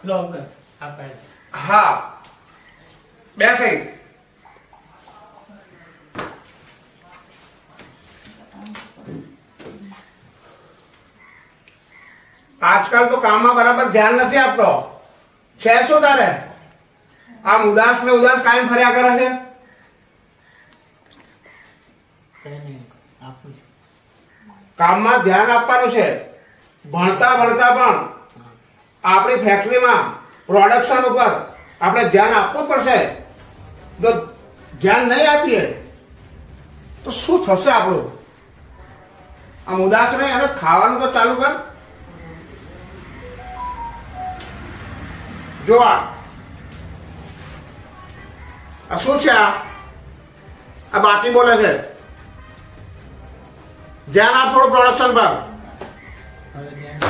લો uncle આ pen. હા બેસી આજકાલ તો કામમાં બરાબર ધ્યાન નથી આપતો છે શું તારે આમ ઉદાસ ને ઉદાસ કાયમ ફર્યા કરે છે કઈ નહીં આપું છું. કામમાં ધ્યાન આપવાનું છે ભણતા ભણતા પણ આપણી ફેક્ટરીમાં પ્રોડક્શન ઉપર આપણે ધ્યાન આપવું પડશે જો ધ્યાન નહીં આપીએ તો શું થશે આપણું આમ ઉદાસ નહીં અને ખાવાનું તો ચાલુ કર જો આ શું છે આ બાકી બોલે છે ધ્યાન આપ થોડું પ્રોડક્શન પર હવે ધ્યાન.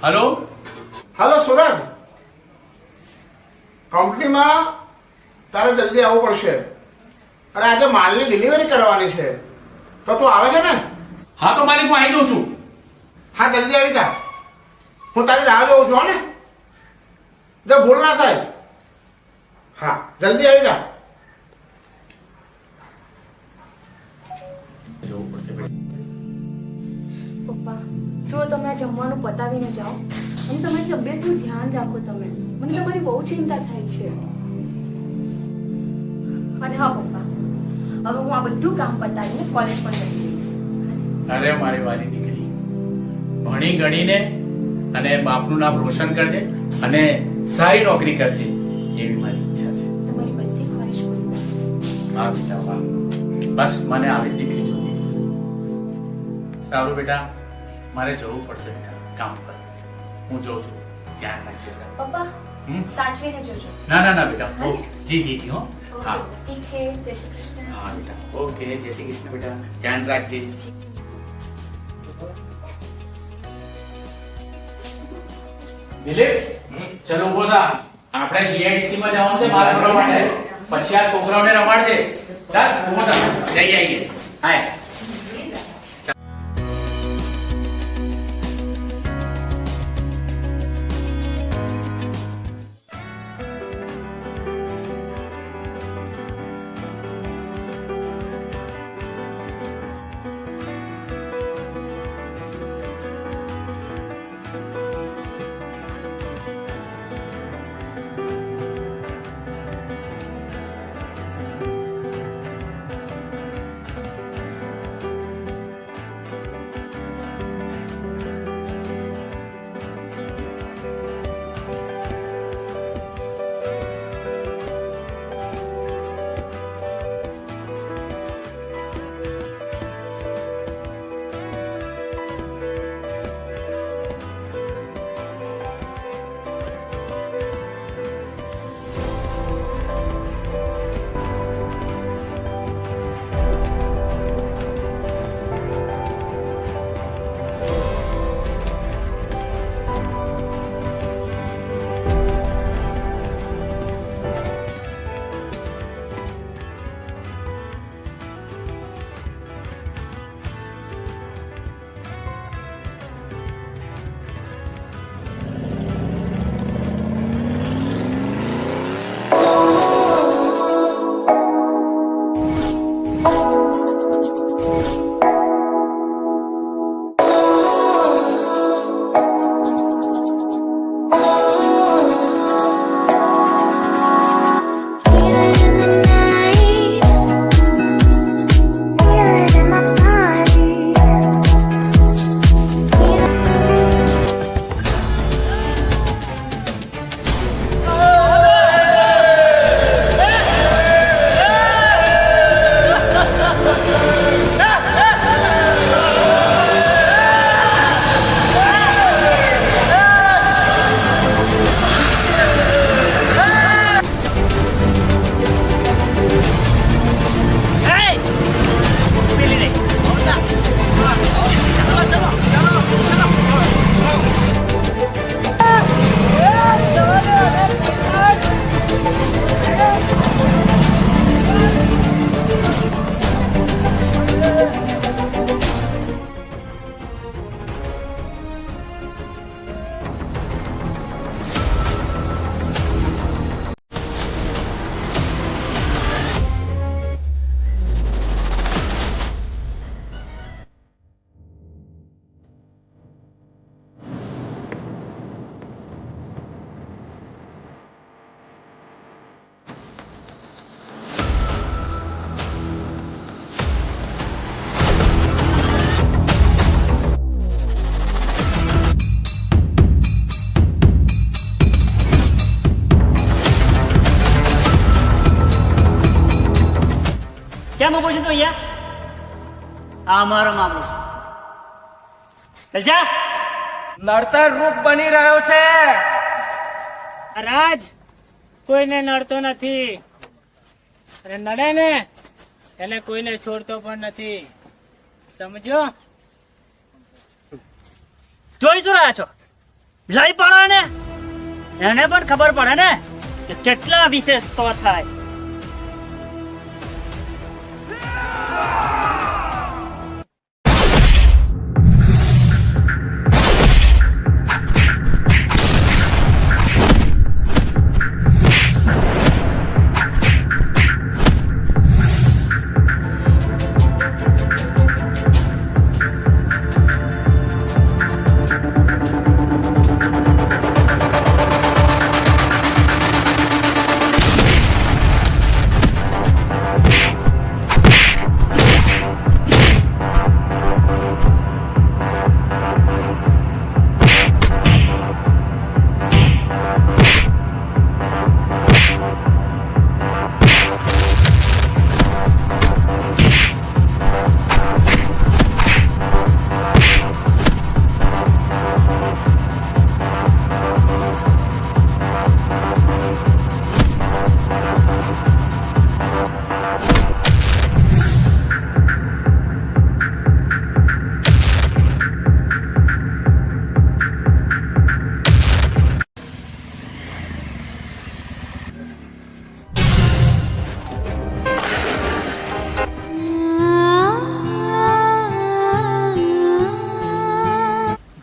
हेलो हेलो सूरज કંપનીમાં તારે જલ્દી આવવું પડશે અને આજે માલની ડિલિવરી કરવાની છે તો તું આવે છે ને हाँ तो मालिक मैं आई जाऊँ छू હા જલ્દી આવી જા હું તારી રાહ જોઉં છું હો ને જો ભૂલ ના થાય હા જલ્દી આવી જા પપ્પા જો તમે આ જમવાનું પતાવીને જાઓ અને તમારી તબિયતનું ધ્યાન રાખો તમે મને તમારી બહુ ચિંતા થાય છે અને હા પપ્પા હવે હું આ બધું કામ પતાવીને કોલેજ પણ જતી રહીશ અરે મારી વાલી દીકરી ભણી ગણીને અને બાપનું નામ રોશન કરજે અને સારી નોકરી કરજે એવી મારી ઈચ્છા છે તમારી બધી ખ્વાહિશ પૂરી કરશે. વાહ બેટા વાહ બસ મને આવી દીકરી જોતી સારું બેટા મારે જવું પડશે બેટા કામ પર હું જોઉં છું ધ્યાન રાખજે પપ્પા હમ? સાચવીને જોજો ના ના ના બેટા ઓ જી જી જી હો હા ઠીક છે જય શ્રી કૃષ્ણ હા બેટા ઓકે જય શ્રી કૃષ્ણ બેટા ધ્યાન રાખજે દિલીપ ચલો ઉભો થા આપણે જીઆઈડીસી માં જવાનું છે મારા કરવા માટે પછી આ છોકરાઓને રમાડજે ચાલ ઉભો થા જઈ આવીએ હાય તું અહીંયા. આ અમારો મામલો છે. ચાલ જા. નડતર રૂપ બની રહ્યો છે. રાજ કોઈને નડતો નથી અને નડે ને એટલે કોઈને છોડતો પણ નથી, સમજો? જોઈ શું રહ્યા છો? લઈ પડો ને, એને પણ ખબર પડે ને કે કેટલા વિશેષ તો થાય.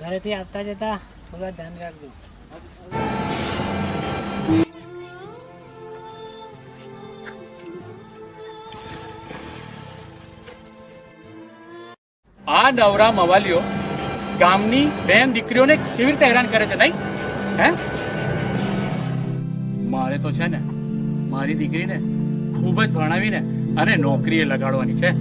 ઘરેથી આવતા જતા થોડા ધ્યાન રાખજો. આ નવરા મવાલીઓ ગામની બેન દીકરીઓને કેવી રીતે હેરાન કરે છે, નહીં? હે, મારે તો છે ને મારી દીકરીને ખૂબ જ ભણાવીને અને નોકરીએ લગાડવાની છે.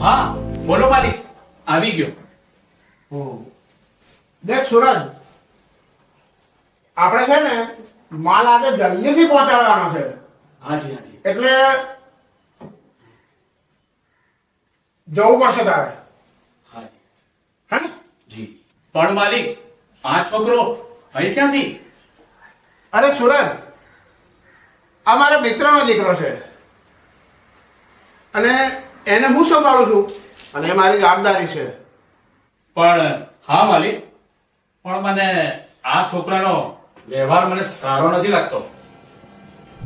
હા બોલો માલિક, આવી ગયો. દેખ સુરજ, આપણે છે ને માલ આજે જલ્દીથી પહોંચાડવાનો છે, હાજી હાજી. એટલે જવું પડશે તારે. હાજી હે ને? જી. પણ માલિક, આ છોકરો અહીં ક્યાંથી? અરે સુરજ, આ મારા મિત્રનો દીકરો છે અને એને હું સંભાળું છું અને એ મારી જવાબદારી છે. પણ હા માલિક, પણ મને આ છોકરાનો વ્યવહાર મને સારો નથી લાગતો.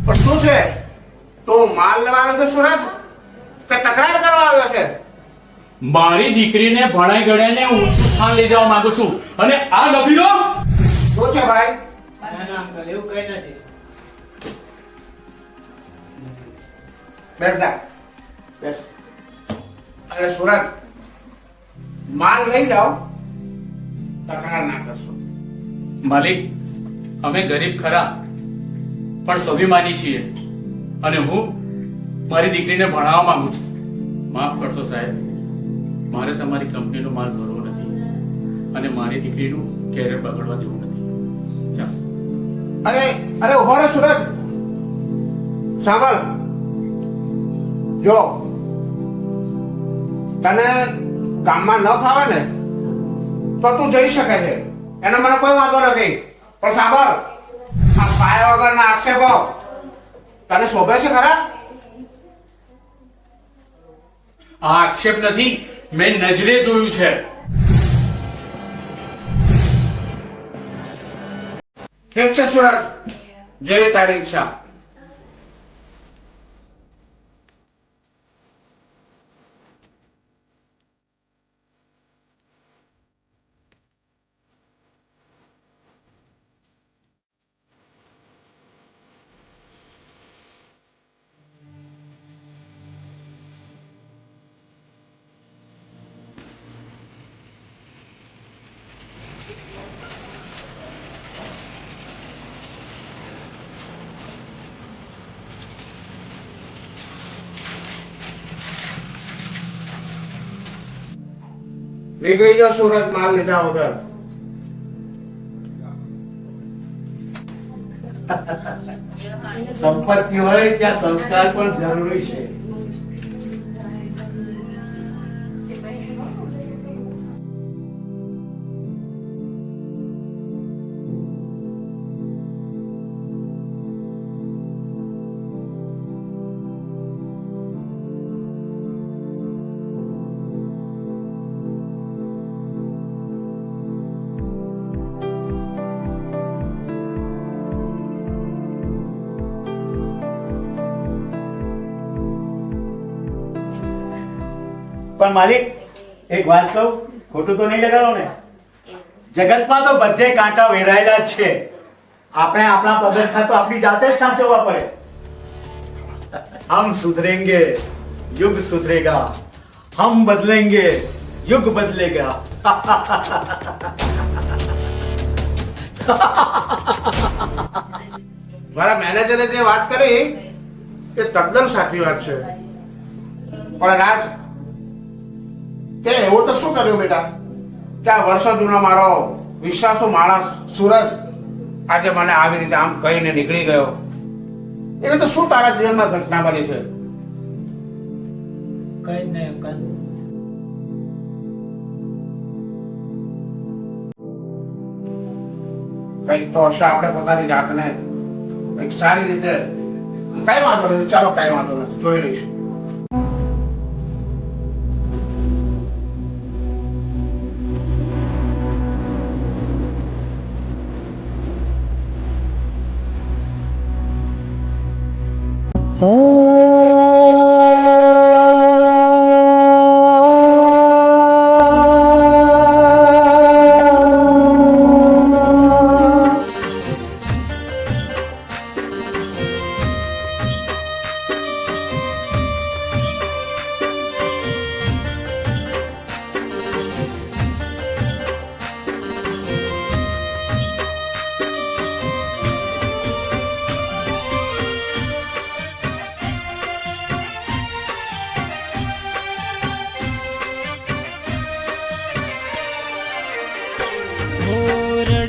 પણ શું છે, તો માલ લેવાનો છે સુરજ કે તકરાર કરવા આવ્યો છે? મારી દીકરીને ભણાઈ ગણાઈને ઊંચું સ્થાન લઈ જવા માંગુ છું અને આ ગભીરો શું છે ભાઈ? ના ના અંકલ, એવું કઈ નથી. બેસ જા, બેસ. અરે સુરજ, માલ લઈ જાઓ, તકરાર ના કરશો. માલિક, અમે ગરીબ ખરા પણ સ્વાભિમાની છીએ અને હું મારી દીકરીને ભણાવવા માંગુ છું. માફ કરશો સાહેબ, મારે તમારી કંપનીનો માલ ભરવો નથી અને મારી દીકરીનું કેરિયર બગડવા દેવું નથી. ચાલો. અરે ઉભો રે સુરજ, સાંભળ. જો તને કામમાં ન ફાવે ને તો તું જઈ શકે છે, એનો મને કોઈ વાંધો નથી. પણ સાંભળ, આ પાયા વગરના આક્ષેપો તને શોભે છે ખરા? આ આક્ષેપ નથી, મેં નજરે જોયું છે. ઠીક છે સુરજ, જેવી તારી ઈચ્છા. નીકળી જાઓ સુરત, માલ લીધા વગર. સંપત્તિ હોય ત્યાં સંસ્કાર પણ જરૂરી છે. પણ માલિક, એક વાત કહું, ખોટું તો નહીં લગાડો ને? જગતમાં તો બધે કાંટા વેરાયેલા જ છે. આપણે આપણા પગરખા તો આપણી જાતે જ સાચવવા પડે. હમ સુધરેંગે, યુગ સુધરેગા. હમ બદલેંગે, યુગ બદલેગા. મારા મેનેજરે જે વાત કરી એ તદ્દન સાચી વાત છે. પણ રાજ, તે એવું તો શું કર્યું બેટા કે આ વર્ષો જૂનો મારો વિશ્વાસુ માણસ સુરજ આજે મને આવી રીતે આમ કહીને નીકળી ગયો? એવી તો શું તારા જીવનમાં ઘટના બની છે? કઈ જ નહીં અંકલ. કંઈક તો હશે, આપણે પોતાની જાતને કંઈક સારી રીતે. કઈ વાંધો નથી, ચાલો કઈ વાંધો નથી, જોઈ લઈશું.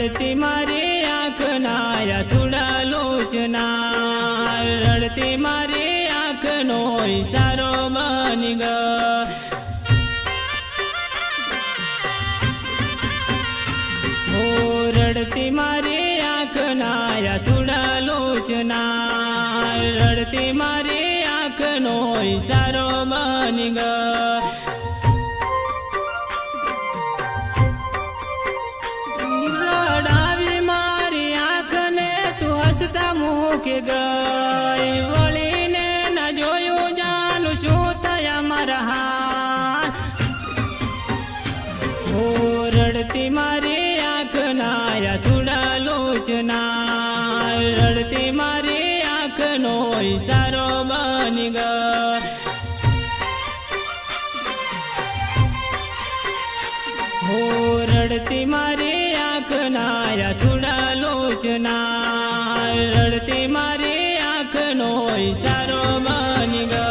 રડતી મારી આંખના સુડા લોચના, રડતી મારી આંખનો ઈશારો બની ગયો. હો રડતી મારી આંખના સુડા લોચના, રડતી મારી આંખનો ઈશારો બની ગયો. મૂકી ગઈ વળીને ન જોયું જાનું શું થયા મારા હાથ. હો રડતી મારી આંખના સુડા લોચના, રડતી મારી આંખનો ઈશારો બની ગયો. હો રડતી મારી આંખના સુડા લોચના, રડતી મારી આંખનો ઈશારો બની ગયો.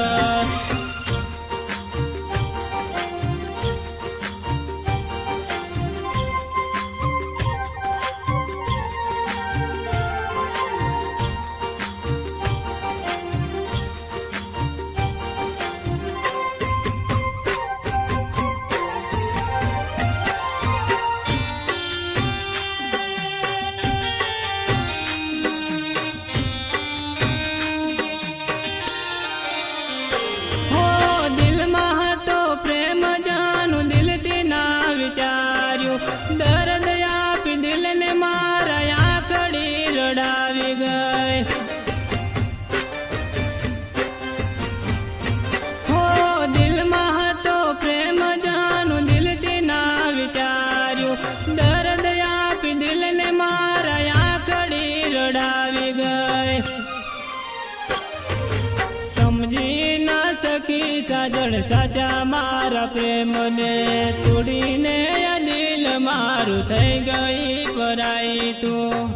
નક્કી સાજણ સાચા મારા પ્રેમને તોડીને આ દિલ મારું થઈ ગઈ પરાઈ તું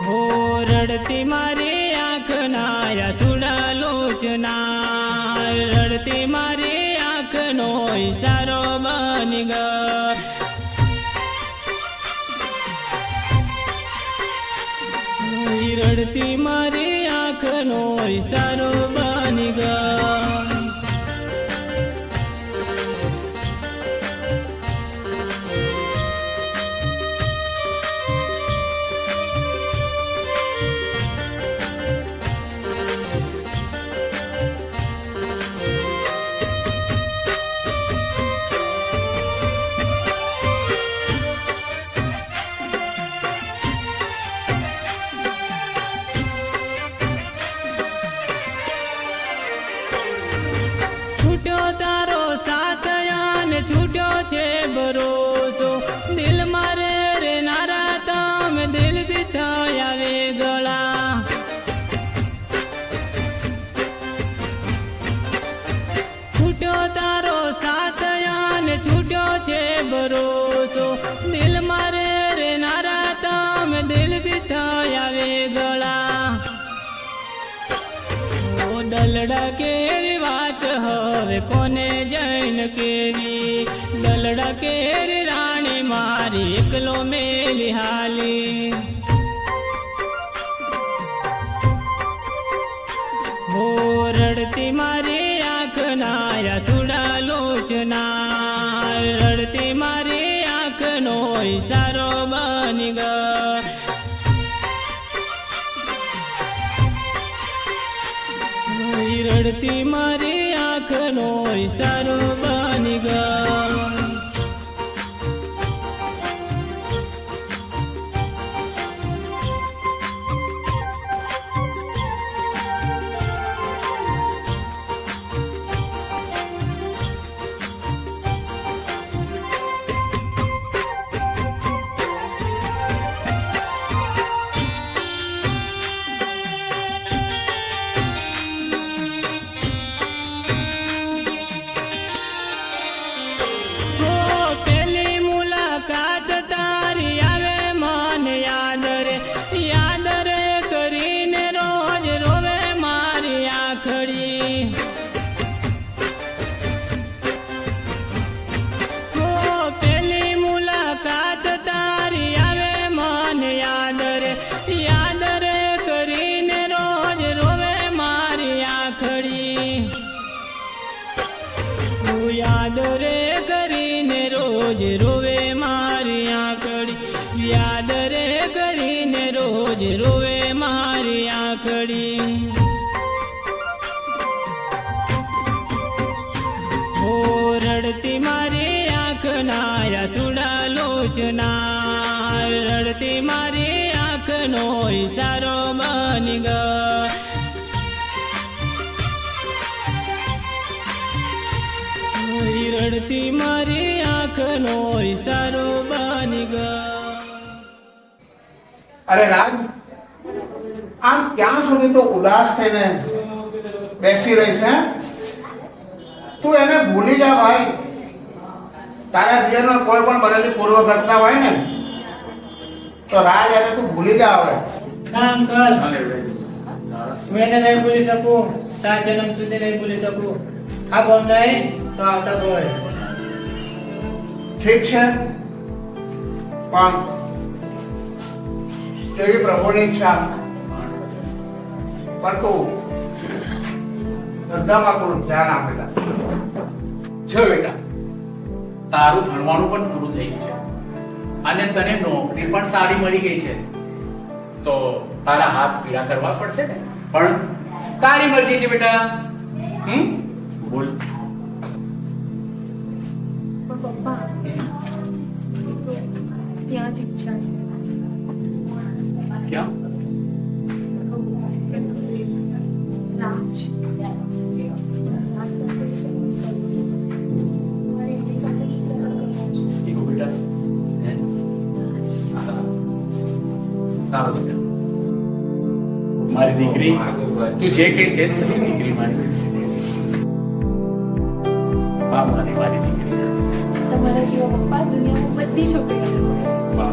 હો રડતી મારી આંખ નાયા સુડા લોચના રડતી મારી આંખ નો ઈશારો બની ગયો રડતી મારી આંખ નો ઈશારો બની ગયો છૂટ્યો તારો સાથ અને છૂટ્યો છે ભરોસો દિલ મારે રે નારા તમે દિલથી થયા વેગળા છૂટ્યો તારો સાથ અને છૂટ્યો છે ભરોસો દિલ મારે રે નારા તમે દિલથી થયા વેગળા ઓ દલડા કેરી વાત હવે કોને જૈન કેવી દલડા કેરી રાણી મારી એકલો મેલી હાલી હો રડતી મારી આંખ નાયા સુડા લોચના રડતી મારી આંખ નો ઈશારો બની ગયો રડતી મારી આંખ નો ઈશારો બની ગયો યાદ રે કરીને રોજ રોવે મારી આંખડી યાદ રે કરીને રોજ રોવે મારી આંખડી હો રડતી મારી આંખ નાયા સુડા લોચના રડતી મારી આંખ નો ઈશારો બની ગયો રડતી મારી આંખ નો ઈશારો બની ગયો અરે રાજ આમ ક્યાં સુધી તો ઉદાસ થઈને બેસી રહી છે તું એને ભૂલી જા ભાઈ તારા જીવનમાં કોઈ પણ બનેલી પૂર્વ ઘટના હોય ને તો રાજ એને તું ભૂલી જા હવે ના અંકલ હું એને નહીં ભૂલી શકું 7 જન્મ સુધી નહીં ભૂલી શકું આ બહુ નહીં તો આવતા બોય ઠીક છે પણ જેવી પ્રભુની ઈચ્છા પણ તું શ્રદ્ધામાં થોડું ધ્યાન આપેલા જો બેટા તારું ભણવાનું પણ પૂરું થઈ ગયું છે અને તને નોકરી પણ સારી મળી ગઈ છે તો તારા હાથ પીડા કરવા પડશે ને પણ તારી મરજી છે બેટા બોલ પણ પપ્પા ત્યાં જ ઈચ્છા છે ક્યાં રાજ ઈગો બેટા સારું બેટા મારી દીકરી તું જે કઈ છે તે થશે દીકરી મારી. વાહ મારી મારી દીકરી. તમારા જેવા પપ્પા દુનિયામાં બધી છોકરીઓને મળે. વાહ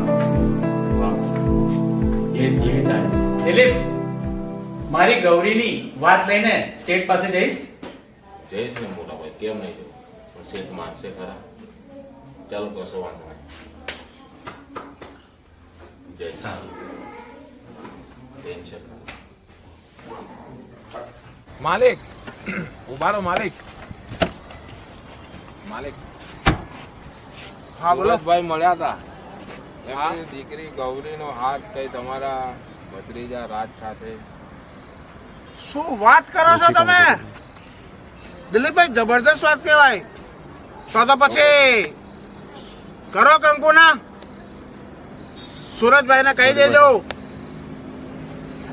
વાહ જે જીવી તારી. એટલે મારી ગૌરીની વાત લઈને શેઠ પાસે જઈશ. જઈશ ને મોટા ભાઈ, કેમ નહીં જવું? પણ શેઠ માનશે ખરા? ચાલો કશો વાંધો નહીં. જય સારું. ટેન્શન માલિક ઉભારો માલિક. માલિક હા બોલો. ભાઈ મળ્યા હતા. એમની દીકરી ગૌરીનો હાથ કઈ તમારા ભત્રીજા રાજ સાથે. શું વાત કરો છો તમે દિલીપભાઈ? જબરદસ્ત વાત કહેવાય. તો પછી કરો કંકુના. સુરજભાઈને કહી દેજો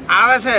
આવે છે.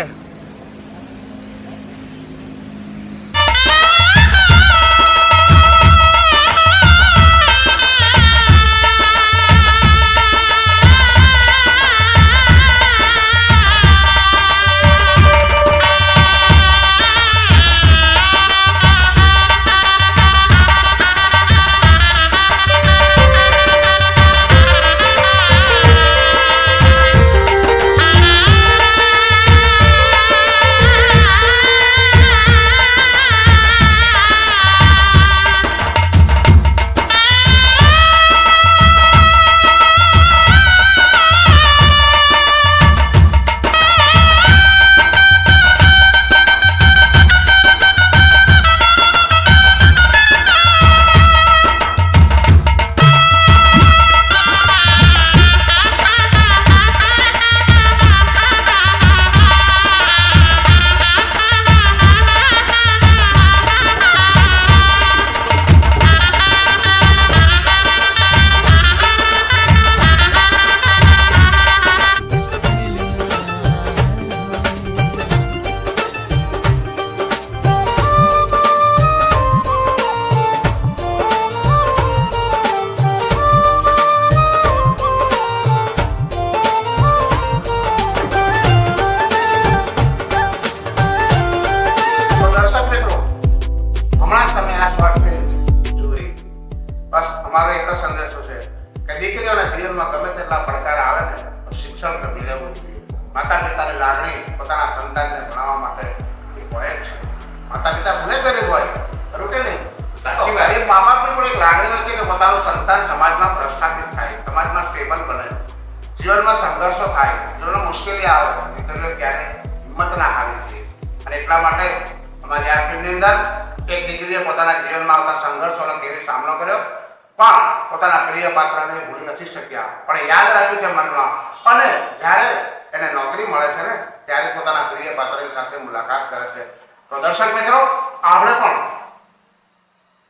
અમારો એક જ સંદેશો છે કે દીકરીઓના જીવનમાં ગમે તેટલા પડકાર આવે ને તો શિક્ષણ તો મેળવવું જોઈએ. માતા પિતાની લાગણી પોતાના સંતાનને ભણાવવા માટે એ હોય જ છે. માતા પિતા ભલે ગરીબ હોય ખરું કે નહીં? સાચી વાત. ગરીબ મા બાપની પણ એક લાગણી હોય છે કે પોતાનું સંતાન સમાજમાં પ્રસ્થાપિત થાય, સમાજમાં સ્ટેબલ બને, જીવનમાં સંઘર્ષો થાય, જીવનમાં મુશ્કેલી આવે, દીકરીઓ ક્યારે હિંમત ના હારવી જોઈએ. અને એટલા માટે અમારી આ ફિલ્મની અંદર એક દીકરીએ પોતાના જીવનમાં આવતા સંઘર્ષોનો કેવી સામનો કર્યો, પણ પોતાના પ્રિય પાત્રને ભૂલી નથી શક્યા, પણ યાદ રાખ્યું છે મનમાં. અને જ્યારે એને નોકરી મળે છે ને ત્યારે પોતાના પ્રિય પાત્રની સાથે મુલાકાત કરે છે. તો દર્શક મિત્રો, આપણે પણ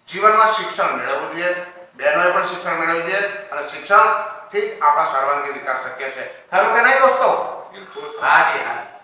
જીવનમાં શિક્ષણ મેળવવું જોઈએ, બહેનોએ પણ શિક્ષણ મેળવવું જોઈએ, અને શિક્ષણથી જ આપણા સર્વાંગી વિકાસ શક્ય છે. ખરું કે નહીં દોસ્તો? હાજી હાજી.